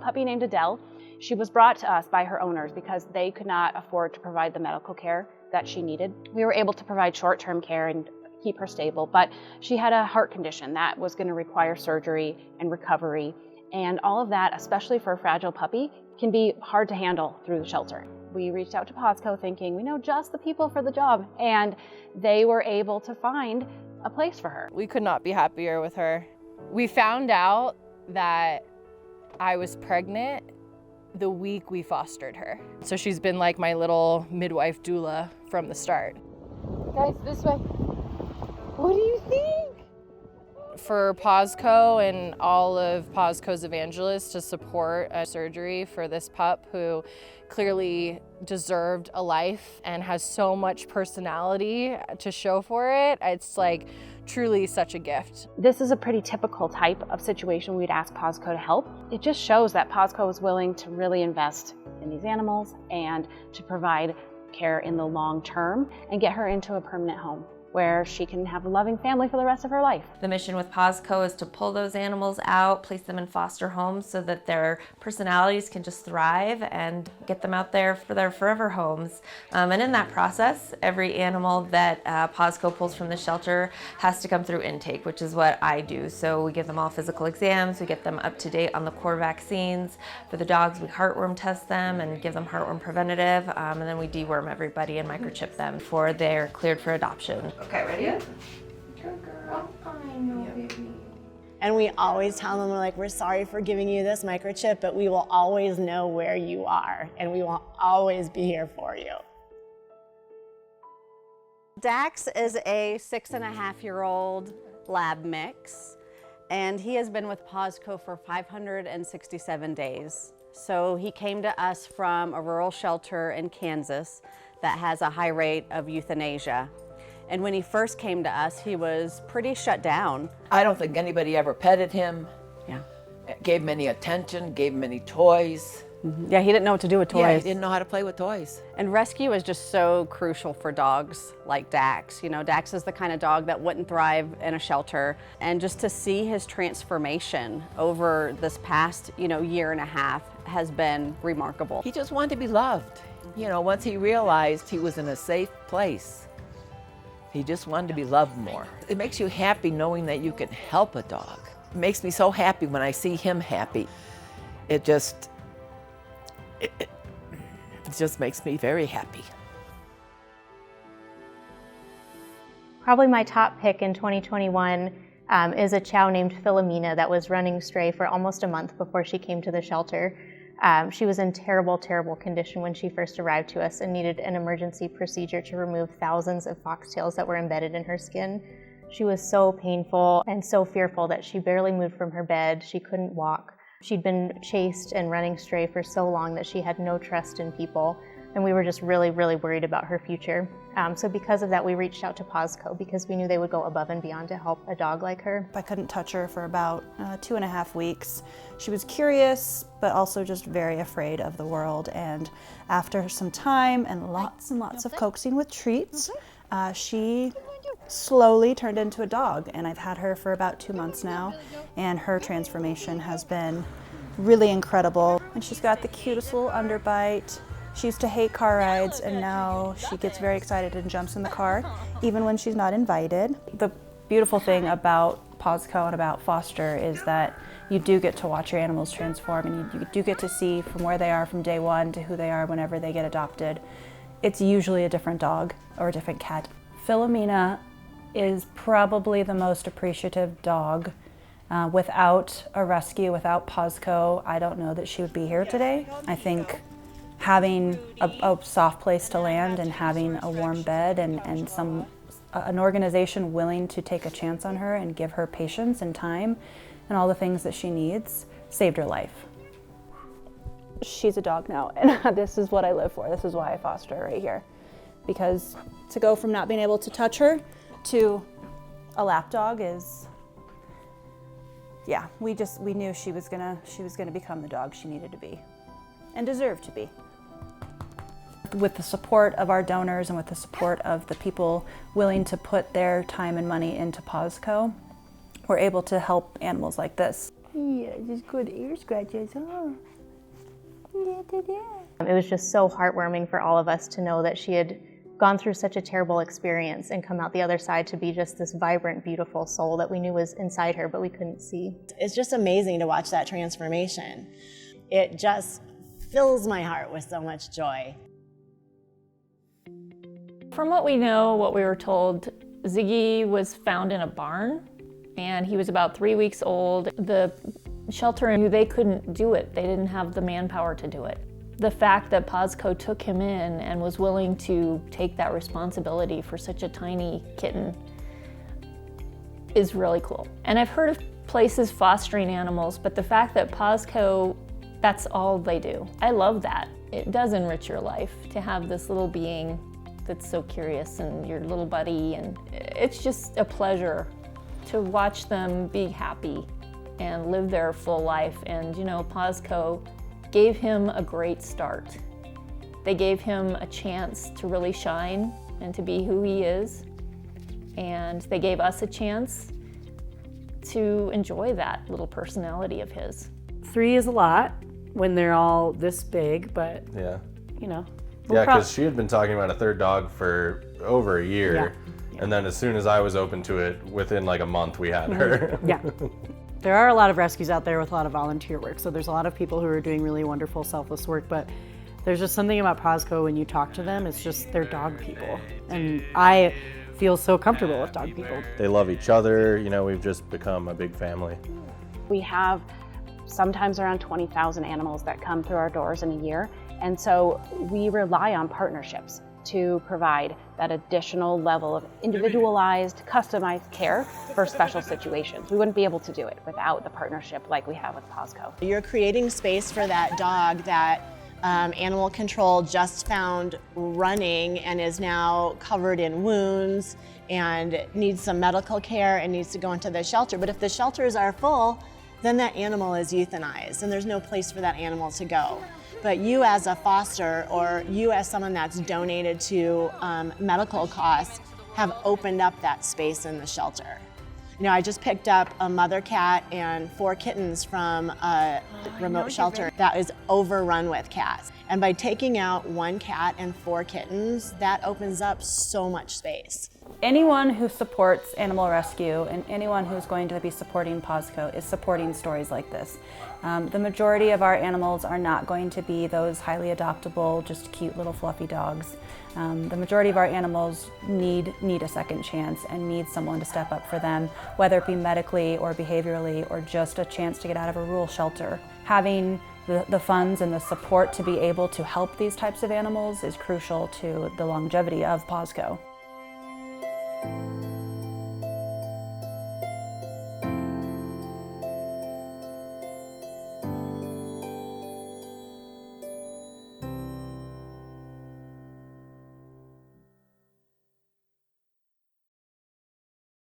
puppy named Adele. She was brought to us by her owners because they could not afford to provide the medical care that she needed. We were able to provide short-term care and keep her stable, but she had a heart condition that was going to require surgery and recovery. And all of that, especially for a fragile puppy, can be hard to handle through the shelter. We reached out to PawsCo thinking we know just the people for the job, and they were able to find a place for her. We could not be happier with her. We found out that I was pregnant the week we fostered her. So she's been like my little midwife doula from the start. Guys, this way. What do you think? For PawsCo and all of PawsCo's evangelists to support a surgery for this pup who clearly deserved a life and has so much personality to show for it, it's like truly such a gift. This is a pretty typical type of situation we'd ask PawsCo to help. It just shows that PawsCo is willing to really invest in these animals and to provide care in the long term and get her into a permanent home where she can have a loving family for the rest of her life. The mission with PawsCo is to pull those animals out, place them in foster homes so that their personalities can just thrive and get them out there for their forever homes. And in that process, every animal that PawsCo pulls from the shelter has to come through intake, which is what I do. So we give them all physical exams, we get them up to date on the core vaccines. For the dogs, we heartworm test them and give them heartworm preventative, and then we deworm everybody and microchip them before they're cleared for adoption. Okay, ready? Good girl. I know, baby. And we always tell them, we're sorry for giving you this microchip, but we will always know where you are, and we will always be here for you. Dax is a 6.5-year-old lab mix, and he has been with PawsCo for 567 days. So he came to us from a rural shelter in Kansas that has a high rate of euthanasia. And when he first came to us, he was pretty shut down. I don't think anybody ever petted him. Yeah. Gave him any attention, gave him any toys. Mm-hmm. Yeah, he didn't know what to do with toys. Yeah, he didn't know how to play with toys. And rescue is just so crucial for dogs like Dax. You know, Dax is the kind of dog that wouldn't thrive in a shelter. And just to see his transformation over this past, year and a half has been remarkable. He just wanted to be loved. Once he realized he was in a safe place, he just wanted to be loved more. It makes you happy knowing that you can help a dog. It makes me so happy when I see him happy. It just makes me very happy. Probably my top pick in 2021 is a chow named Philomena that was running stray for almost a month before she came to the shelter. She was in terrible, terrible condition when she first arrived to us and needed an emergency procedure to remove thousands of foxtails that were embedded in her skin. She was so painful and so fearful that she barely moved from her bed. She couldn't walk. She'd been chased and running stray for so long that she had no trust in people, and we were just really, really worried about her future. So because of that, we reached out to PawsCo because we knew they would go above and beyond to help a dog like her. I couldn't touch her for about 2.5 weeks. She was curious, but also just very afraid of the world. And after some time and lots of coaxing with treats, she slowly turned into a dog. And I've had her for about 2 months now, and her transformation has been really incredible. And she's got the cutest little underbite. She used to hate car rides, and now she gets very excited and jumps in the car, even when she's not invited. The beautiful thing about PawsCo and about foster is that you do get to watch your animals transform, and you do get to see from where they are from day one to who they are whenever they get adopted. It's usually a different dog or a different cat. Philomena is probably the most appreciative dog. Without a rescue, without PawsCo, I don't know that she would be here today. I think having a soft place to land and having a warm bed and an organization willing to take a chance on her and give her patience and time and all the things that she needs saved her life. She's a dog now, and this is what I live for. This is why I foster her right here. Because to go from not being able to touch her to a lap dog is, yeah, we knew she was gonna become the dog she needed to be and deserved to be. With the support of our donors and with the support of the people willing to put their time and money into PawsCo, we're able to help animals like this. Yeah, just good ear scratches, huh? It was just so heartwarming for all of us to know that she had gone through such a terrible experience and come out the other side to be just this vibrant, beautiful soul that we knew was inside her, but we couldn't see. It's just amazing to watch that transformation. It just fills my heart with so much joy. From what we know, what we were told, Ziggy was found in a barn and he was about 3 weeks old. The shelter knew they couldn't do it. They didn't have the manpower to do it. The fact that PawsCo took him in and was willing to take that responsibility for such a tiny kitten is really cool. And I've heard of places fostering animals, but the fact that PawsCo, that's all they do. I love that. It does enrich your life to have this little being that's so curious and your little buddy, and it's just a pleasure to watch them be happy and live their full life. And you know, PawsCo gave him a great start. They gave him a chance to really shine and to be who he is. And they gave us a chance to enjoy that little personality of his. 3 is a lot when they're all this big, but yeah, you know. Yeah, because she had been talking about a third dog for over a year. Yeah. And then as soon as I was open to it, within like a month we had her. Yeah. There are a lot of rescues out there with a lot of volunteer work, so there's a lot of people who are doing really wonderful, selfless work, but there's just something about PawsCo when you talk to them, it's just they're dog people. And I feel so comfortable with dog people. They love each other, you know, we've just become a big family. We have sometimes around 20,000 animals that come through our doors in a year, and so we rely on partnerships to provide that additional level of individualized, customized care for special situations. We wouldn't be able to do it without the partnership like we have with PawsCo. You're creating space for that dog that animal control just found running and is now covered in wounds and needs some medical care and needs to go into the shelter. But if the shelters are full, then that animal is euthanized and there's no place for that animal to go. But you as a foster or you as someone that's donated to medical costs have opened up that space in the shelter. You know, I just picked up a mother cat and 4 kittens from a remote shelter that is overrun with cats. And by taking out 1 cat and 4 kittens, that opens up so much space. Anyone who supports animal rescue and anyone who's going to be supporting PawsCo is supporting stories like this. The majority of our animals are not going to be those highly adoptable, just cute little fluffy dogs. The majority of our animals need a second chance and need someone to step up for them, whether it be medically or behaviorally or just a chance to get out of a rural shelter. Having the funds and the support to be able to help these types of animals is crucial to the longevity of PawsCo.